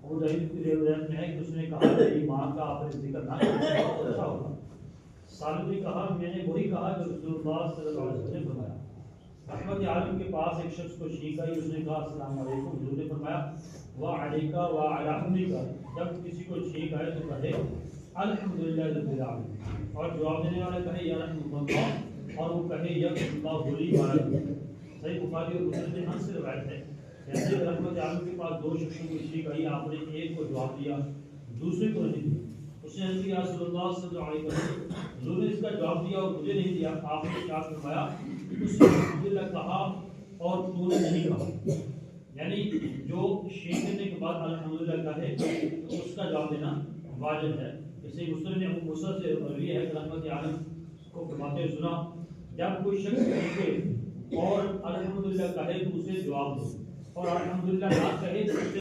ابو داؤد کی روایت میں ہے کہ اس نے کہا میری ماں کا آپ نے ذکر نہ کریں بہت اچھا ہوگا. سالم نے کہا میں نے وہی کہا جو رسول اللہ صلی اللہ علیہ وسلم نے فرمایا. رحمت عالم کے پاس ایک شخص کو چھینک آئی, اس نے کہا السلام علیکم. حضور نے فرمایا وعلیکا وعلی امریک, جب کسی کو چھینک آئے تو کہے الحمدللہ رب العالمین, اور جواب دینے والا کہے یا رحمۃ اللہ, اور وہ کہے یا اللہ ولی والا. صحیح بخاری اور مسلم میں سے روایت ہے کہ رحمت عالم کے پاس دو شخصوں کو چھینک آئی, آپ نے ایک کو جواب دیا دوسرے کو نہیں دیا. اس نے کہا رسول اللہ صلی اللہ علیہ وسلم, حضور نے اس کا جواب دیا اور مجھے نہیں دیا. آپ نے کیا فرمایا, اس نے الحمدللہ کہا اور تو نے نہیں کہا. یعنی جو شیخ کرنے کے بعد الحمدللہ کہے تو اس کا جواب دینا واجب ہے. اسے مسلم نے ابو موسیٰ سے روی ہے کہ رحمت عالم کو فرماتے سنا جب کوئی شخص کہے اور الحمدللہ کہے تو اسے جواب دو, اور الحمدللہ نہ کہے تو